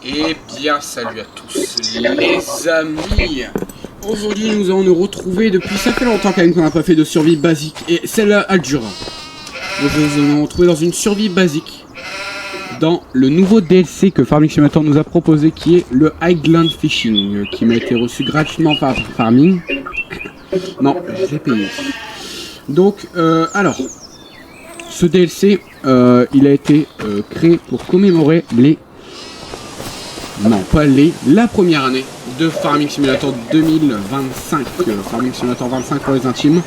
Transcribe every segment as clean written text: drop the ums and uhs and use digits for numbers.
Eh bien, salut à tous les amis. Aujourd'hui, nous allons nous retrouver depuis ça fait longtemps quand même qu'on n'a pas fait de survie basique. Et celle-là, elle dure. Donc, nous allons nous retrouver dans une survie basique. Dans le nouveau DLC que Farming Simulator nous a proposé, qui est le Highland Fishing, qui m'a été reçu gratuitement par Farming. Non, je l'ai payé. Donc, alors, ce DLC, il a été créé pour commémorer les... Non, pas la première année de Farming Simulator 2025. Farming Simulator 25 pour les intimes.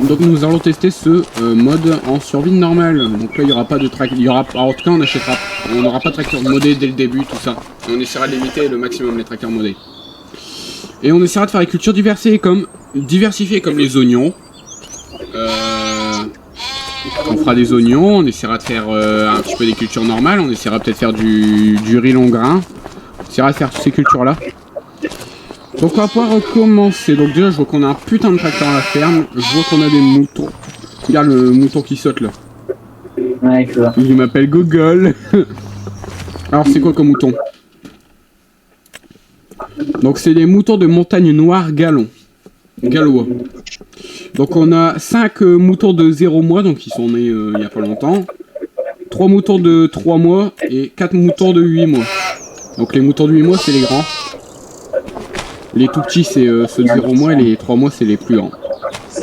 Donc nous allons tester ce mode en survie normale. Donc là il n'y aura pas de tracteur. En tout cas on n'aura pas de tracteur modé dès le début, tout ça. Et on essaiera de limiter le maximum les tracteurs modés. Et on essaiera de faire des cultures diversifiées comme les oignons. On fera des oignons, on essaiera de faire un petit peu des cultures normales, on essaiera peut-être de faire du riz long grain. On essaiera de faire toutes ces cultures là. Donc on va pouvoir recommencer. Donc déjà je vois qu'on a un putain de tracteur à la ferme. Je vois qu'on a des moutons. Regarde le mouton qui saute là. Ouais, je vois. Il m'appelle Google. Alors c'est quoi comme mouton? Donc c'est des moutons de montagne noire gallois. Donc on a 5 moutons de 0 mois, donc ils sont nés il n'y a pas longtemps. 3 moutons de 3 mois et 4 moutons de 8 mois. Donc les moutons de 8 mois c'est les grands. Les tout petits c'est ceux de 0 mois et les 3 mois c'est les plus grands.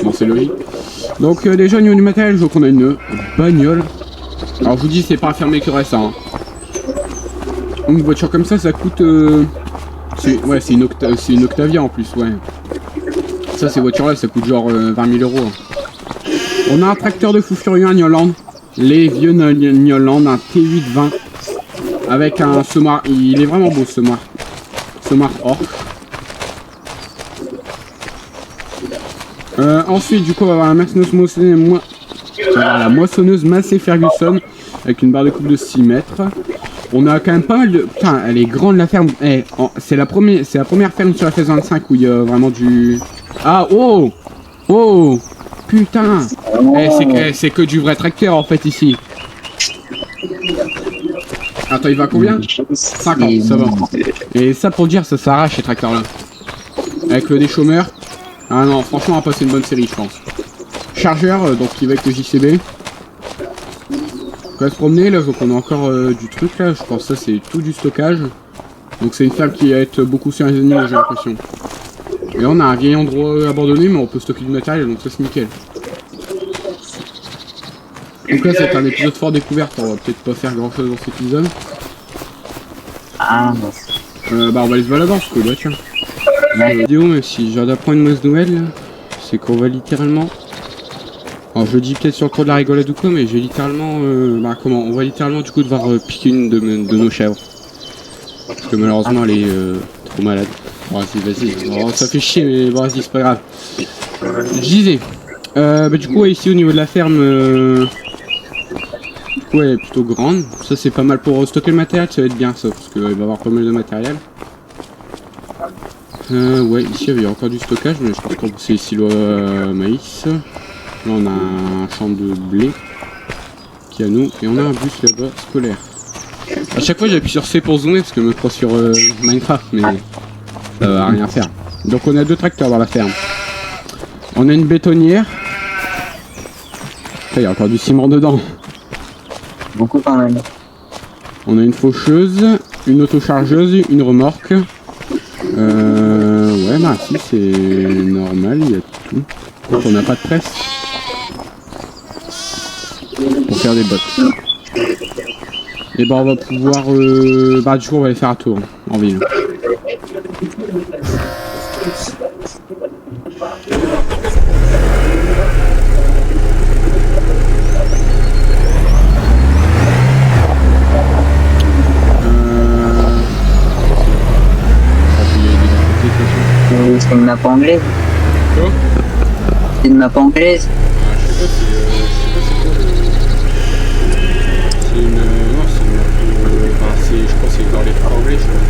Bon c'est logique. Donc déjà au niveau du matériel, je vois qu'on a une bagnole. Alors je vous dis c'est pas fermé que reste ça. Hein. Une voiture comme ça coûte... c'est une Octavia en plus, ouais. Ça, ces voitures-là, ça coûte genre 20 000 euros. On a un tracteur de fou furieux à Newland. Les vieux Newland, un T820. Avec un Semar. Il est vraiment beau, ce Semar Orc. Ensuite, du coup, on va avoir la moissonneuse Massey Ferguson. Avec une barre de coupe de 6 mètres. On a quand même pas mal de... Putain, elle est grande la ferme. Eh, c'est la première ferme sur la phase 25 où il y a vraiment du... Ah, oh! Oh! Putain! C'est que du vrai tracteur en fait ici. Attends, il va à combien? 50, ça va. Et ça pour dire, ça s'arrache ces tracteurs là. Avec des chômeurs. Ah non, franchement, on va passer une bonne série, je pense. Chargeur, donc qui va avec le JCB. On va se promener là, donc on a encore du truc là. Je pense que ça c'est tout du stockage. Donc c'est une ferme qui va être beaucoup sur les animaux, j'ai l'impression. Et on a un vieil endroit abandonné, mais on peut stocker du matériel, donc ça c'est nickel. Donc là c'est un épisode fort découverte, on va peut-être pas faire grand chose dans cet épisode. Ah bah on va aller se balader parce que là tiens. La vidéo, même si j'ai d'apprendre une mauvaise nouvelle, c'est qu'on va littéralement... Alors je dis peut-être sur le cours de la rigolade ou quoi, mais j'ai littéralement... on va littéralement du coup devoir piquer une de nos chèvres. Parce que malheureusement elle est trop malade. Bon, vas-y. Bon, ça fait chier, mais bon, vas-y, c'est pas grave. Je disais. Du coup, ouais, ici au niveau de la ferme, ouais, elle est plutôt grande. Ça, c'est pas mal pour stocker le matériel, ça va être bien ça, parce qu'il va y avoir pas mal de matériel. Ouais, ici il y a encore du stockage, mais je pense que c'est silo maïs. Là, on a un champ de blé qui est à nous, et on a un bus là-bas scolaire. A chaque fois, j'appuie sur C pour zoomer parce que je me crois sur Minecraft, mais. Ça va rien faire. Donc on a 2 tracteurs dans la ferme. On a une bétonnière. Il y a encore du ciment dedans. beaucoup quand même. On a une faucheuse, une autochargeuse, une remorque. Ouais, bah si c'est normal, il y a tout. Donc on n'a pas de presse. Pour faire des bottes. Et bah on va pouvoir... Bah du coup on va aller faire un tour en ville. C'est une map anglaise. Quoi? C'est une map anglaise. Je sais pas c'est une... Non, c'est une... je pense que c'est dans les frères anglais, je crois.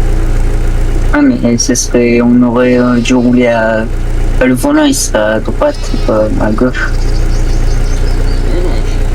Ah mais ce serait... On aurait dû rouler à... Le volant il serait à droite, pas à gauche. Ouais, bah, je sais pas.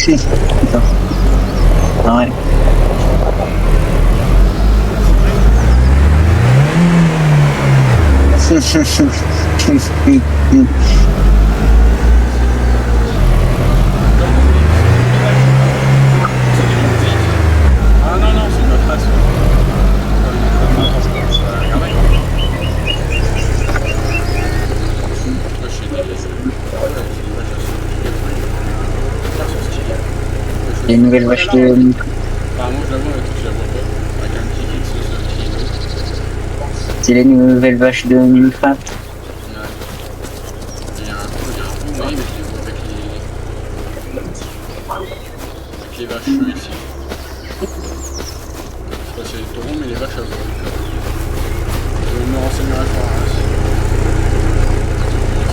Putain. Ah ouais. Ah non, non, c'est une trace. Les nouvelles vaches de... Apparemment, je la vois pas. Avec un petit kit de ce C'est les nouvelles vaches de Minecraft. Ouais. Il y a un fond, mais je les vois avec les vaches ici. Je sais pas si c'est les taureaux, mais les vaches à voix. Je me renseignerai sur la race.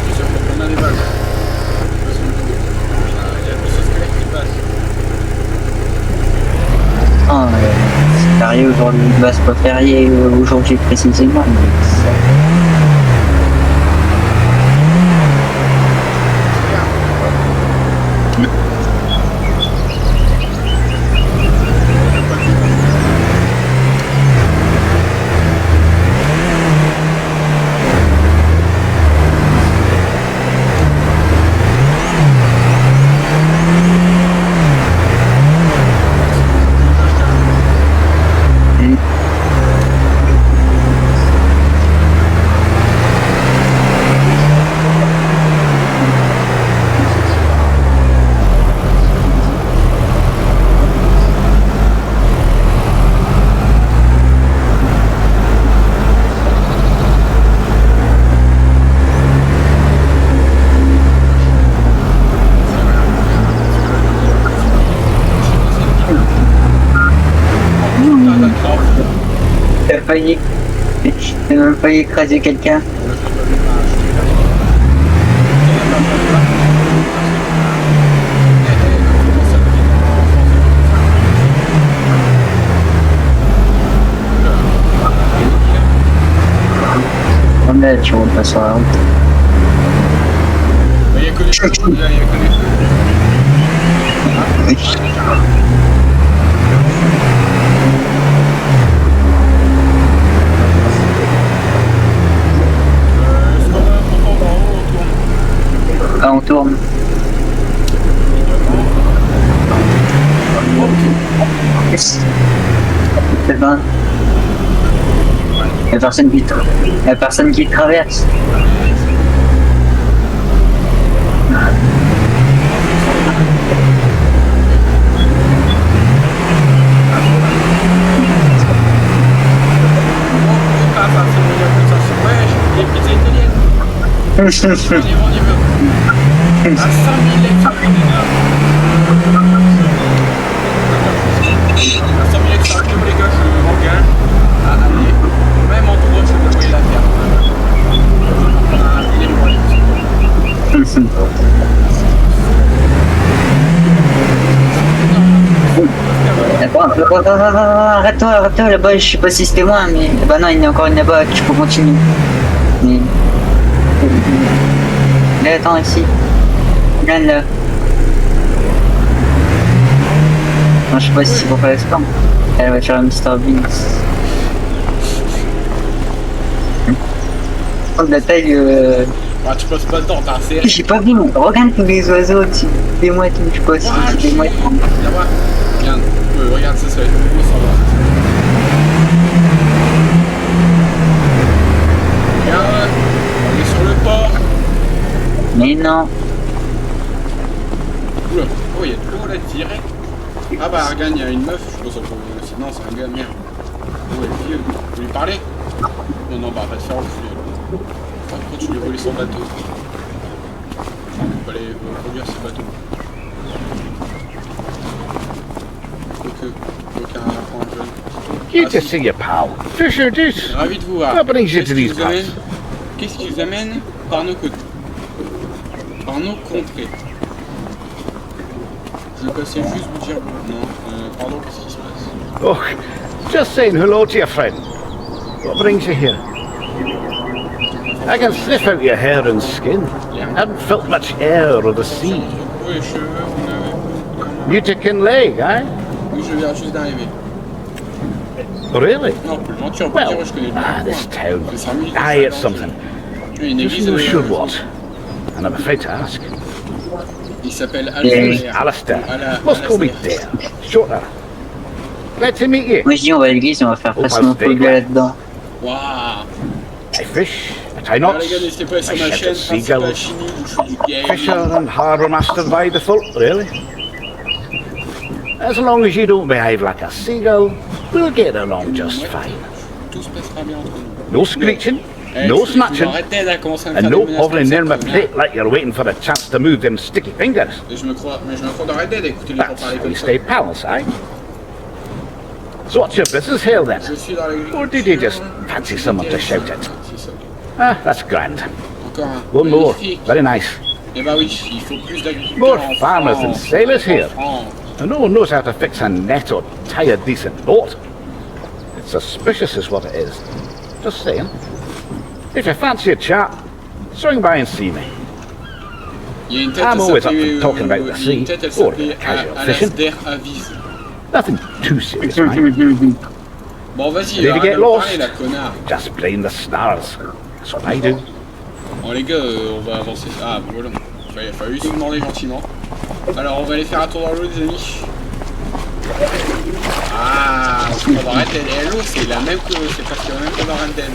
C'est sûr qu'on a des vaches. Il y a tous ces squelettes qui passent. Ah, c'est férié aujourd'hui, bah c'est pas férié aujourd'hui précisément. Mais... T'as même failli écraser quelqu'un. Comme là, tu roules pas sur la route. Il y a que des feux. Il y a que des feux. Ah, on tourne. C'est bien. Y'a personne qui traverse. On y va. À 5000 lettres, les gars, je reviens. Allez, même en droite, je vais envoyer la ferme. Arrête-toi là-bas, je sais pas si c'était moi, mais bah non, il y en a encore une là-bas, tu peux continuer. Mais... Là, attends, ici. Regarde là. Non, je sais pas si c'est pour faire l'exploit. Elle va faire un Mr Bean. Prendre la taille. Ah, tu passes pas le temps, t'as un CR. J'ai pas vu, non. Regarde tous les oiseaux au-dessus des mouettes, je sais pas si c'est des mouettes. Regarde, regarde, ça va être beau, ça va. Regarde, on est sur le port. Mais non. Oula, oh, il y a de l'eau là, direct. Ah bah, regarde, il y a une meuf, je pense que sinon c'est un gars, merde. Oh, elle est vieux, tu veux lui parler? Non, non, bah, va te faire refuser. Pourquoi tu lui voler son bateau? On peut aller produire ce bateau. Aucun point jeune. Good to see you, pal. Fisher Dish. Ravi de vous voir. What brings you to these parts? Qu'est-ce qui vous amène par nos côtés? Par nos contrées? Je passais juste vous dire... Non, pardon, qu'est-ce qui se passe? Oh, just saying hello to your friend. What brings you here? I can sniff out your hair and skin. Yeah. Haven't felt much air or the sea. Oui, les cheveux, Newton Lake, eh? Oui, je viens juste d'arriver. Really? Non, plus loin, tu vas pas Well, dire, je connais le this town. C'est 5 minutes. Aye, it's something. Tu as une Just église. no sure what. And I'm afraid to ask. Il s'appelle Alistair. Alistair. Must call me Dale. Shorter. Glad to meet you. Moi je dis on va à l'église, on va faire passer mon Steak. pogo là-dedans. Waouh. I fish, I tie Alors knots, les gars, n'hésitez pas à I sur ma shoot chaîne at principale seagulls. Chini, où je fais du game. Fisher and harbour master by default, really. As long as you don't behave like a seagull, we'll get along just fine. Tout se passera bien entre nous. No screeching, Eh, no tu snatching, m'arrêtais là, commencer à me faire and des no menaces hovering comme ça, near my connard. plate like you're waiting for a chance to move them sticky fingers. Et je me crois dans Red Dead, écoutez les gens That's parler how comme we ça. stay pals, eh? So what's your business here then? Je suis dans l'agriculture. Or did you just fancy someone to shout at? C'est ça. Ah, that's grand. Encore un. One more, Magnifique. very nice. Eh bah oui, il faut plus d'agriculteurs More en farmers France, and sailors en here. France. And no one knows how to fix a net or tie a decent boat. It's suspicious is what it is. Just saying. If you fancy a chat, swing by and see me. Il y a une tête, I'm elle always up s'appelait, for talking about the il y a sea une tête, elle or s'appelait casual fishing. Alasdair Aviv. Nothing too serious, mate. Bon, vas-y, Ready to arrête get de me lost? parler, la connard. Just playing the stars. That's what I do. Bon, les gars, on va avancer. Ah, voilà. Il a fallu se demander gentiment. Alors, on va aller faire un tour dans l'eau, les amis. Ah, on va dans Red Dead. Et l'eau, c'est la même que. C'est presque la même que dans Red Dead.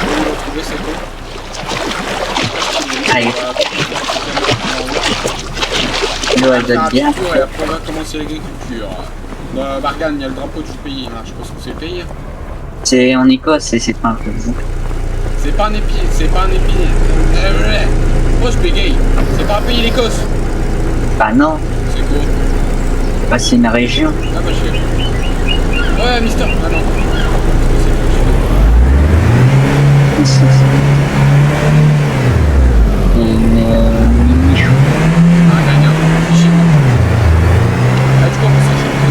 On va retrouver cette eau. Allez. L'eau elle donne bien. Et après, on va commencer l'agriculture. Bargane, il y a le drapeau du pays. Hein. Je sais pas ce que c'est le pays. C'est en Écosse et c'est pas un peu vous. C'est pas un épi, c'est pas un épi. Moi je bégaye. C'est pas un pays l'Écosse. Bah non, C'est quoi? bah c'est une région. Ah bah je sais. Ouais, Mister. Ah non. Une mini-chou. Ah, gagnant. Ah, tu commences à chercher.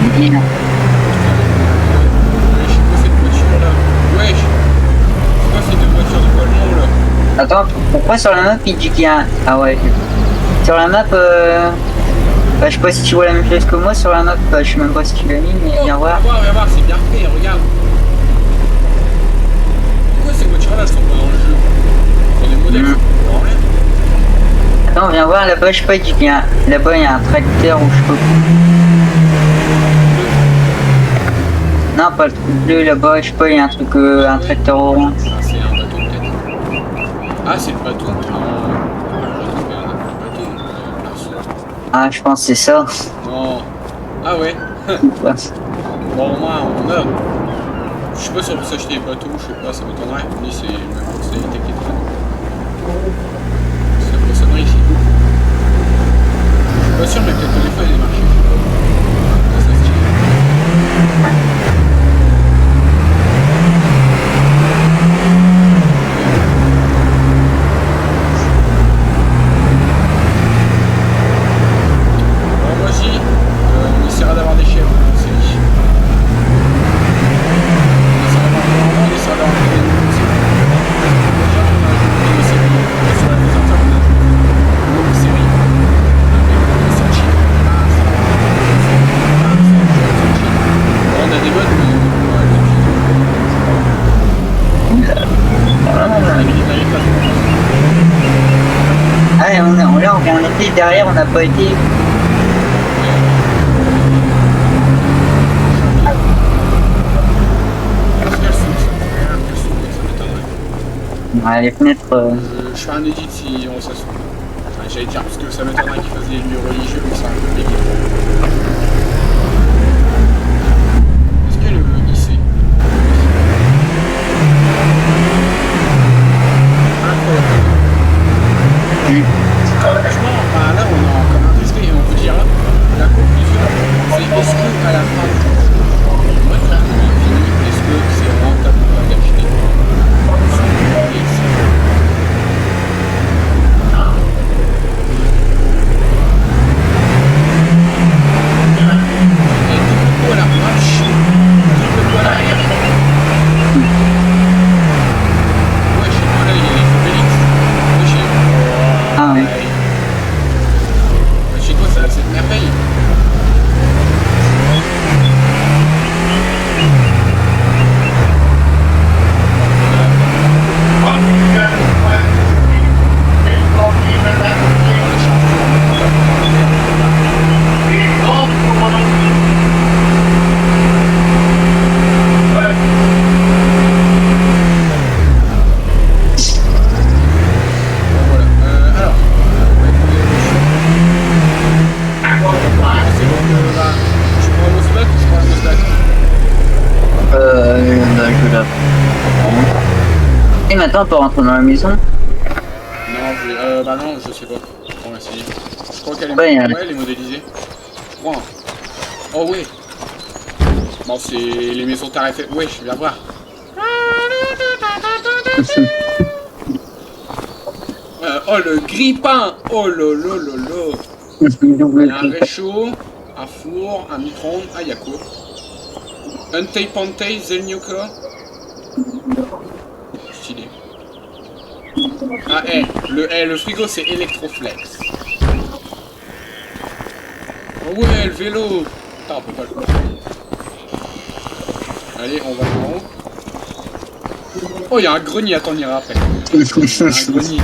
Mini, là. Je sais pas cette voiture là. Wesh. C'est quoi cette voiture de Colmont là? Attends, pourquoi sur la map il dit qu'il y a un... Ah ouais. Sur la map, bah, je sais pas si tu vois la même chose que moi sur la map, bah, je sais même pas si tu l'as mis, mais viens voir. Viens voir, c'est bien fait, regarde. Pourquoi ces voitures là sont pas dans le jeu? Sur des modèles, c'est pas en l'air. Attends, viens voir là-bas, je sais pas, il dit qu'il y a... Là-bas il y a un tracteur ou je sais pas. Non, pas le truc bleu là-bas, je sais pas, il y a un truc, un tracteur orange. Ah, c'est un bateau peut-être. Ah, c'est le bateau. Ah, je pense que c'est ça. Non. Ah ouais. Ouais. Bon, au moins, on a. Je sais pas si on peut s'acheter des bateaux, je sais pas, ça m'étonnerait. Mais c'est une fonctionnalité qui est très. C'est une poissonnerie ici. Je suis pas sûr, mais peut-être que des fois il y a des marchés. Je sais pas. Ça, c'est stylé. Bon, moi j'y, on essaiera d'avoir des chèvres, c'est riche. On essaiera d'avoir des chèvres. Déjà, on a ajouté des séries. Sur la deuxième table, on a ajouté une série. Avec des Sachi. On a des modes, mais Ah, et là, on était derrière, on n'a pas été. Ouais, les fenêtres. Je fais un edit si on s'assoit. Enfin, j'allais dire parce que ça m'étonnerait qu'ils fassent des lieux religieux, mais c'est un peu compliqué. Est-ce qu'il y a le IC? Franchement, enfin, là on est comme un testé et on peut dire là, la conclusion c'est est-ce que à la fin du jeu, moi quand on est fini, est-ce que c'est rentable ou pas d'acheter? Attends, on peut rentrer dans la maison. Non, bah non, je sais pas. On va essayer. Je crois qu'elle est, Ouais, elle est modélisée. Je crois. Hein. Oh ouais. Bon, c'est les maisons tarifées. Ouais, je viens voir. Oh le grippin. Oh lolo. Il y a un réchaud, un four, un micro-ondes. Ah, il y a quoi? Untei Pantei Zelnioka. Stylé. Ah, le frigo c'est Electroflex. Oh ouais, le vélo. Putain, on peut pas le faire. Allez, on va en haut. Oh, il y a un grenier, attends, on ira après. Il y a un grenier.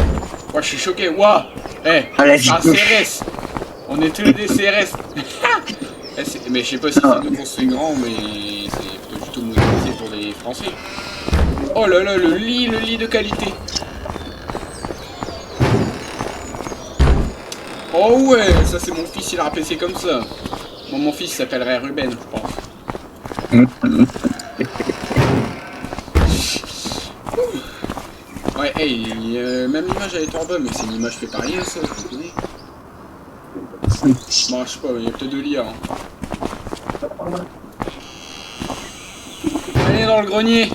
Ouais, je suis choqué. Waouh. C'est un CRS. On est tous des CRS. Mais je sais pas si c'est nous qu'on se fait grand, mais c'est pas du tout modélisé pour les Français. Oh là là, le lit de qualité. Oh ouais, ça c'est mon fils, il a un PC comme ça. Bon, mon fils s'appellerait Ruben, je pense. Ouais, hey, même l'image elle est en bas, mais c'est une image faite par rien, ça, je connais. Bon, je sais pas, il y a peut-être de l'IA. Hein. Allez dans le grenier.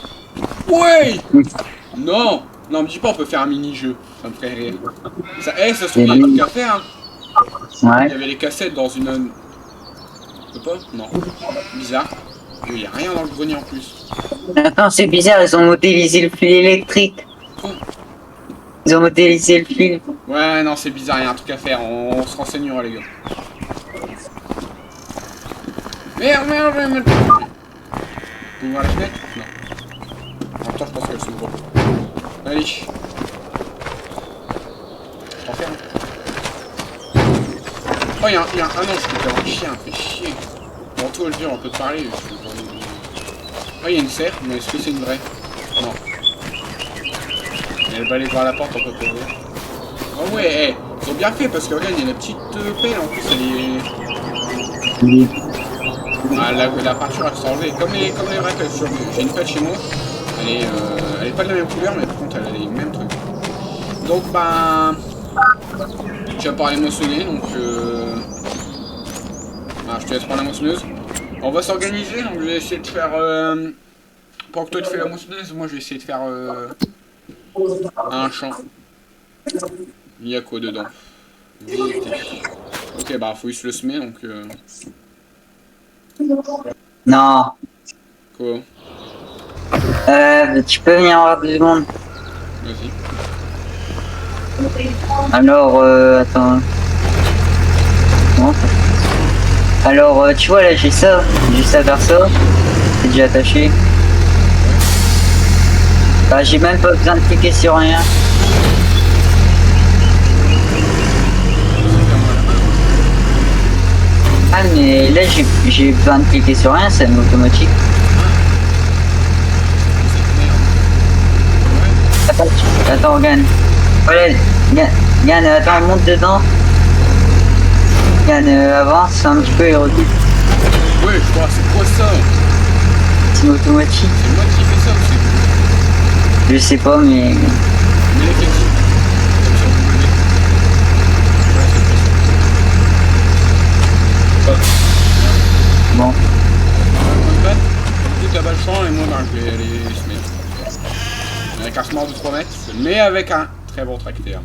Ouais. Non, non, me dis pas on peut faire un mini-jeu, ça me ferait rire. Ça, ça se trouve, il y a un truc à faire. Hein. Ouais. Il y avait les cassettes dans une... On peut pas? Non. Bizarre. Il y a rien dans le grenier en plus. Attends, c'est bizarre, ils ont modélisé le fil électrique. Ils ont modélisé le fil. Ouais, non, c'est bizarre, il y a un truc à faire, on se renseignera, les gars. Merde. Vous pouvez voir la fenêtre? Non. En même temps, je pense qu'elle s'ouvre. Allez. Enferme. Oh, il y a un... Ah non, je peux faire un chien, fait chier. Bon, toi, je dis, on peut te parler. Oh, il y a une serre, mais est-ce que c'est une vraie? Non. Elle va aller voir la porte, on peut pas ouvrir. Oh ouais, ils ont bien fait parce que regarde, il y a la petite pelle en plus, elle est... Ah, la peinture elle s'est enlevée, comme les vraies pelles sur lui. J'ai une pelle chez moi, elle est pas de la même couleur, mais par contre elle a les mêmes trucs. Donc ben... Tu vas pouvoir les moissonner, donc ah, je te laisse prendre la moissonneuse. On va s'organiser, donc je vais essayer de faire... Pendant que toi tu fais la moissonneuse, moi je vais essayer de faire un champ. Il y a quoi dedans? Ok, bah faut se le semer, donc... Non. Quoi? Tu peux venir voir 2 secondes. Vas-y. Alors, attends. Non. Alors, tu vois là, j'ai ça vers ça. C'est déjà attaché. Bah, j'ai même pas besoin de cliquer sur rien. Ah, mais là, j'ai besoin de cliquer sur rien, c'est un automatique. Attends, regarde. Voilà, Yann, attends, monte dedans. Yann, avance un petit peu et recule. Ouais, je crois, c'est quoi ça? C'est automatique. C'est moi qui fais ça ou c'est vous? Je sais pas, mais... Mais l'effectif. Comme sur W. Ouais, c'est précis. Bon. Du coup, t'as pas le champ et moi, ben, je vais aller se mettre. Avec un smart de 3 mètres, mais avec un très bon tracteur.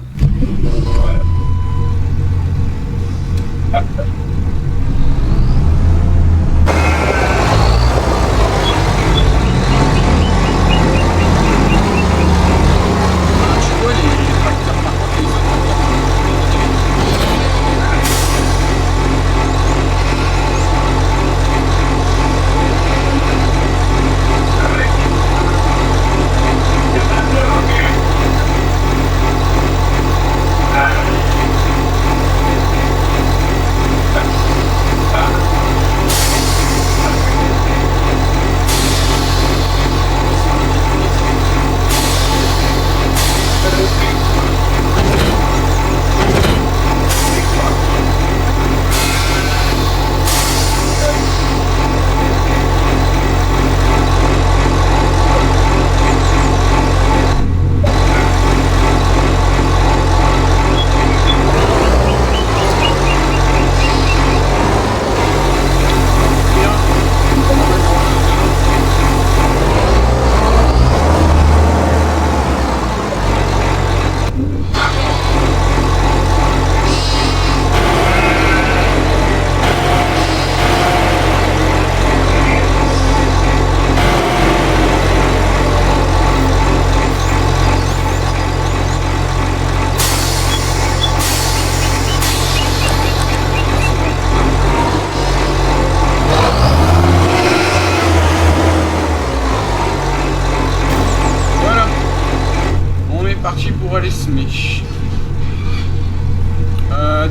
les semer.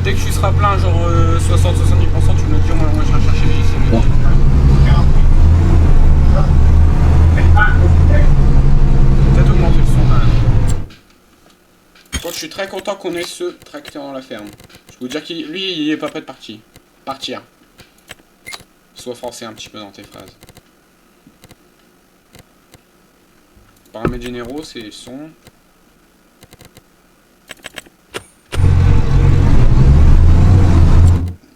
Dès que tu seras plein, genre 60-70%, tu me le dis, moi je vais chercher les semer. Bon. Peut-être augmenter le son quand même. Bon, je suis très content qu'on ait ce tracteur dans la ferme. Je peux vous dire qu'il lui, il est pas prêt de partir. Sois forcé un petit peu dans tes phrases. Paramètres généraux, c'est son.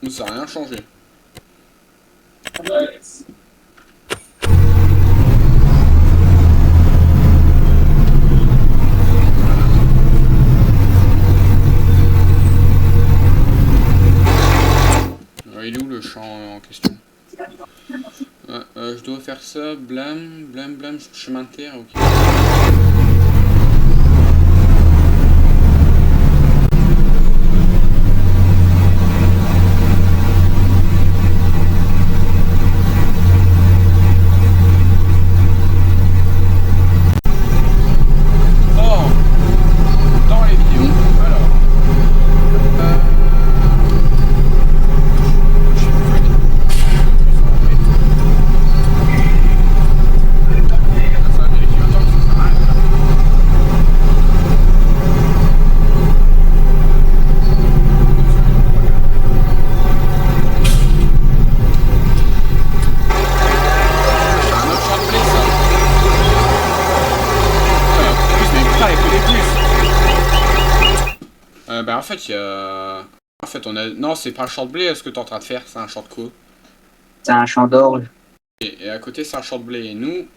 Ça n'a rien changé. Il est où le champ en question? Je dois faire ça, blâme, chemin de terre, ok. En fait, il y a... En fait, on a... Non, c'est pas un champ de blé, ce que t'es en train de faire, c'est un champ de quoi? C'est un champ d'orge. Et à côté, c'est un champ de blé. Et nous...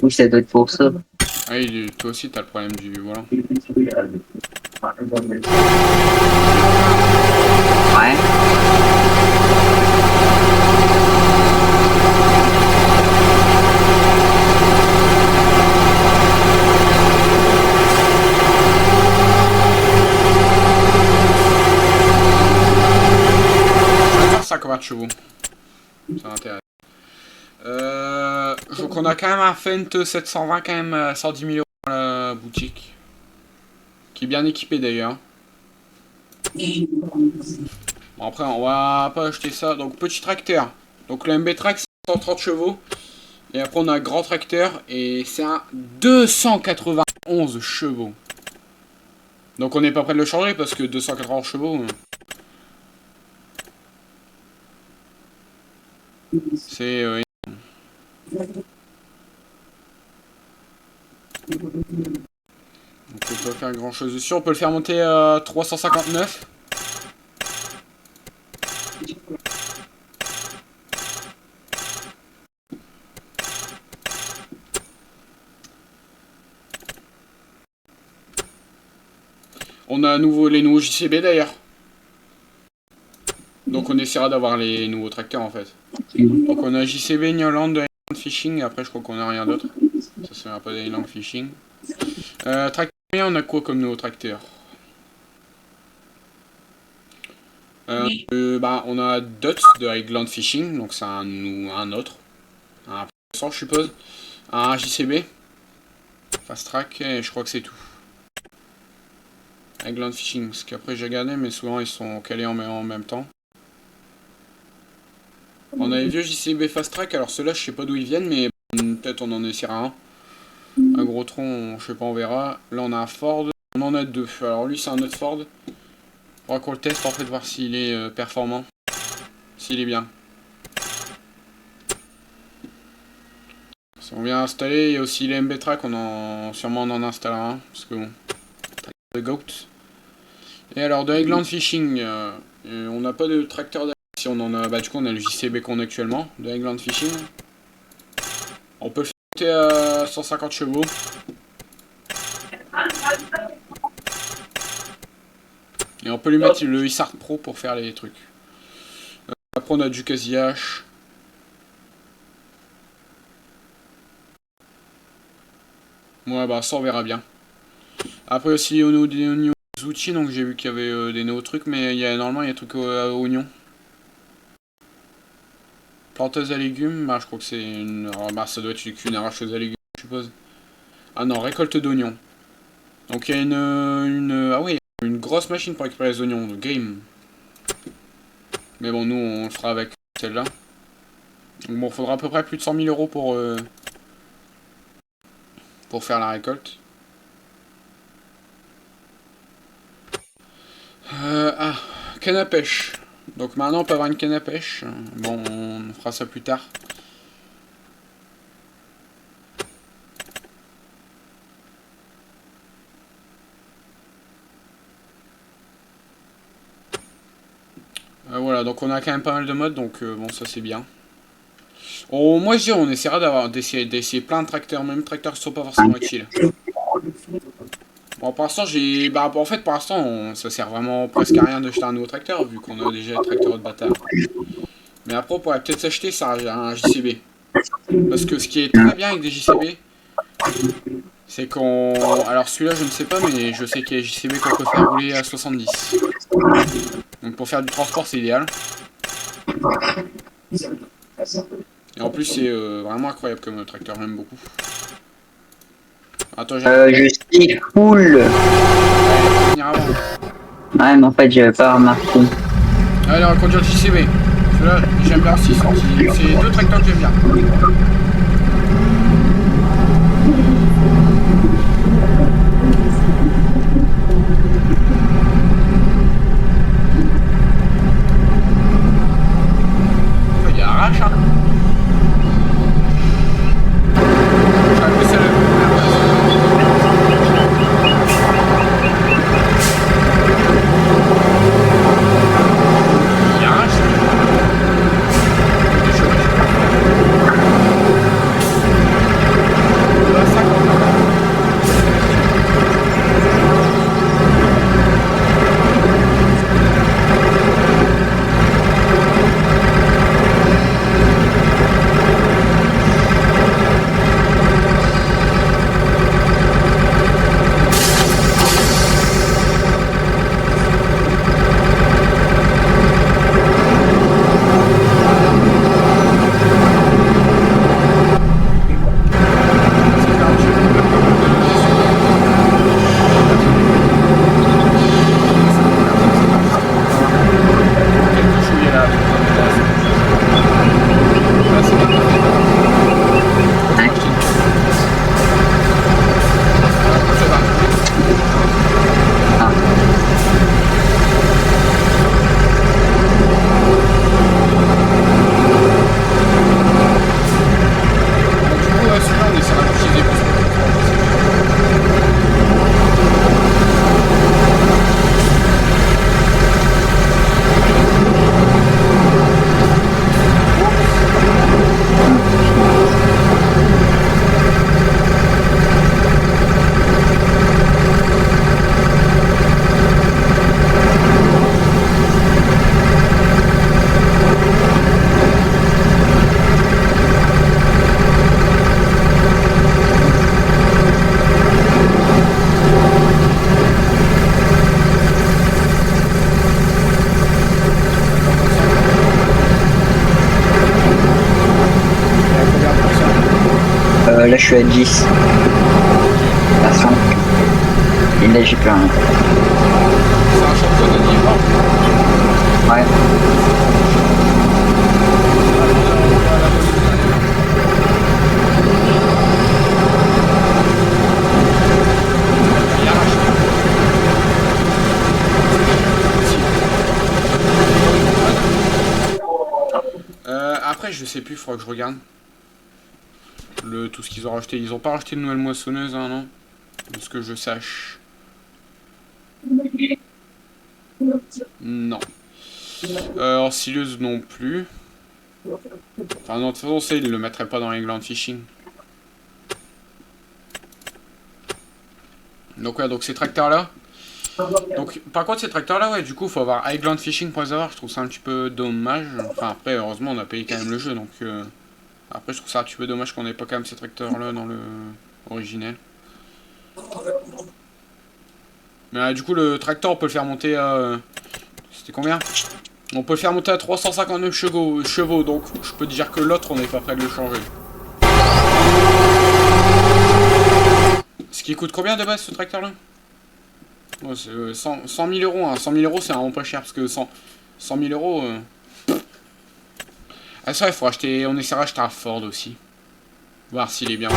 Ça doit être pour ça. Ah, toi aussi, t'as le problème du volant. Ouais. Je vais faire ça comme 4 chevaux. Ça m'intéresse. Donc on a quand même un Fendt 720 quand même à 110 000 € dans la boutique. Qui est bien équipé d'ailleurs. Bon après on va pas acheter ça. Donc petit tracteur. Donc le MB Track c'est 130 chevaux. Et après on a un grand tracteur et c'est un 291 chevaux. Donc on n'est pas prêt de le changer parce que 291 chevaux... c'est... Donc on peut pas faire grand chose dessus. On peut le faire monter à 359. On a à nouveau les nouveaux JCB d'ailleurs. Donc on essaiera d'avoir les nouveaux tracteurs en fait. Donc on a JCB, Newland, Island Fishing, et après je crois qu'on a rien d'autre. Ça c'est un peu d'Island Fishing. Tracteur, on a quoi comme nouveau tracteur? On a Dots de Island Fishing, donc c'est un autre. Un je suppose. Un JCB. Fast Track, et je crois que c'est tout. Island Fishing, parce qu'après j'ai regardé, mais souvent ils sont calés en même temps. On a les vieux JCB Fast Track, alors ceux-là je sais pas d'où ils viennent, mais peut-être on en essaiera un. Un gros tronc, je sais pas, on verra. Là on a un Ford, on en a deux. Alors lui c'est un autre Ford. On va qu'on le teste en fait, voir s'il est performant. S'il est bien. Si on vient installer, il y a aussi les MB Track, sûrement on en installera un. Parce que bon, de Goat. Et alors de Eggland Fishing, on n'a pas de tracteur. Si on en a, du coup on a le JCB qu'on a actuellement, de Eggland Fishing. On peut le faire monter à 150 chevaux. Et on peut lui mettre le Isart Pro pour faire les trucs. Après on a du Casillache. Ouais bah ça on verra bien. Après aussi au niveau des outils, donc j'ai vu qu'il y avait des nouveaux trucs, mais normalement il y a des trucs à oignons. Planteuse à légumes, je crois que c'est une... ça doit être une arracheuse à légumes, je suppose. Ah non, récolte d'oignons. Donc il y a une grosse machine pour récupérer les oignons, de Grim. Mais bon, nous on le fera avec celle-là. Donc bon, il faudra à peu près plus de 100 000 € pour faire la récolte. Canne à pêche. Donc maintenant on peut avoir une canne à pêche. Bon, on fera ça plus tard. Voilà, donc on a quand même pas mal de modes, donc bon, ça c'est bien. Moi je dis, on essaiera d'essayer plein de tracteurs, même tracteurs qui sont pas forcément utiles. Bon, pour l'instant, en fait, pour l'instant, ça sert vraiment presque à rien d'acheter un nouveau tracteur, vu qu'on a déjà le tracteur de bâtard. Mais après, on pourrait peut-être s'acheter un JCB. Parce que ce qui est très bien avec des JCB, c'est qu'on... Alors celui-là, je ne sais pas, mais je sais qu'il y a des JCB qu'on peut faire rouler à 70. Donc pour faire du transport, c'est idéal. Et en plus, c'est vraiment incroyable comme tracteur, j'aime beaucoup. Attends, je suis full. Ouais, mais en fait, j'avais pas remarqué. Allez, on va conduire le JCB. Celui-là, j'aime bien aussi. C'est deux tracteurs que j'aime bien. Il y a arrache, hein. suis à 10. À 5. Et là, j'ai plus rien. C'est un champion de niveau. Ouais. Après, je sais plus, il faudra que je regarde. Tout ce qu'ils ont racheté. Ils ont pas racheté de nouvelle moissonneuse, hein, non? De ce que je sache. Non. Ensileuse non plus. Enfin, non, de toute façon, ça, ils le mettraient pas dans les glands fishing. Donc, ouais, donc ces tracteurs-là. Donc, par contre, ces tracteurs-là, ouais, du coup, faut avoir Highland Fishing pour les avoir. Je trouve ça un petit peu dommage. Enfin, après, heureusement, on a payé quand même le jeu, donc. Après, je trouve ça un petit peu dommage qu'on ait pas quand même ces tracteurs-là dans le originel. Mais du coup, le tracteur, on peut le faire monter à. C'était combien? On peut le faire monter à 359 chevaux, donc je peux dire que l'autre, on n'est pas prêt de le changer. Ce qui coûte combien de base ce tracteur-là? Ouais, c'est 100 000 euros. Hein. 100 000 euros, c'est vraiment pas cher parce que 100 000 euros. Ah, ça, il faut acheter. On essaiera d'acheter un Ford aussi. Voir s'il est bien.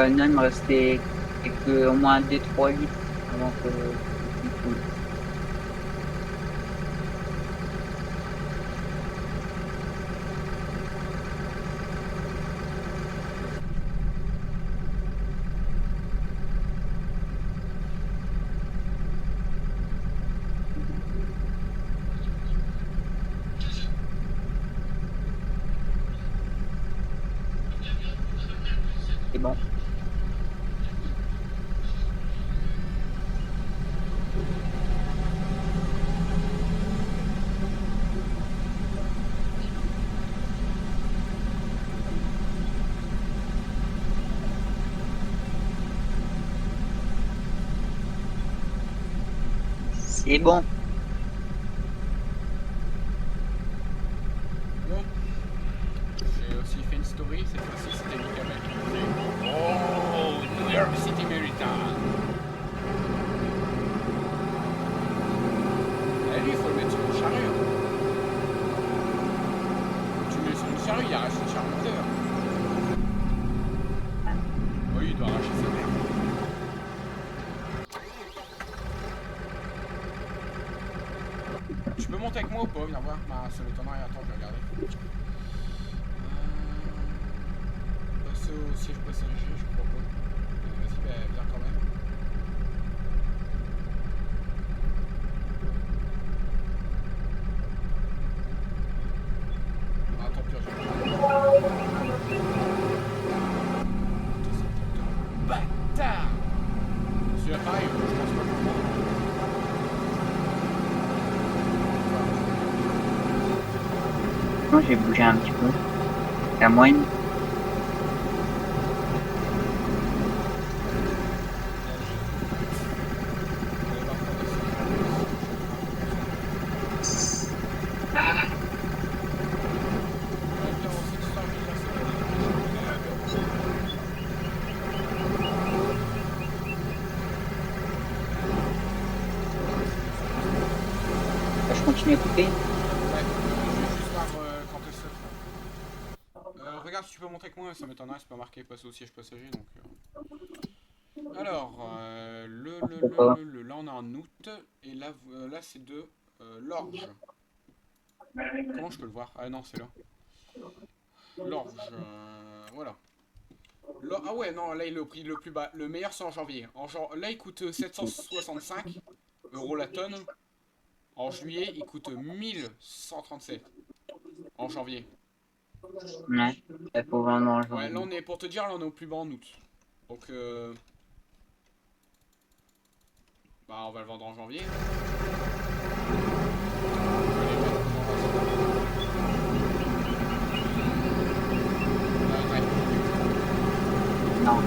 Non, il me restait au moins 2-3 litres avant que. C'est bon. C'est bon. Bon. J'ai aussi fait une story, cette fois-ci c'était Mickaël qui disait oh, New York City Maritime. Et lui, il faut le mettre sur une charrue. Tu le mets sur une charrue, il reste une charrue moteur. pas. Bah, ça m'étonnerait. Attends, je vais regarder. Passer au siège passager, je crois pas. Vas-y, bah, viens quand même. Ah, tant pis, bâtard. Celui-là, pareil, je pense pas qu'on le Moi j'ai bougé un petit peu. La moyenne. Je continue à couper. Ouais, je vais juste voir quand est-ce que regarde si tu peux monter avec moi, ça m'étonnerait, c'est pas marqué passer au siège passager donc. Alors, là on est en août, et là, là c'est de l'orge. Comment je peux le voir? Ah non, c'est là. L'orge, voilà. Ah ouais, non, là il est au prix le plus bas. Le meilleur c'est en janvier. Là il coûte 765 € la tonne. En juillet il coûte 1137 en janvier. Ouais, ça faut vraiment le Ouais, là on est, pour te dire, là on est au plus bas en août. Donc bah on va le vendre en janvier. Non.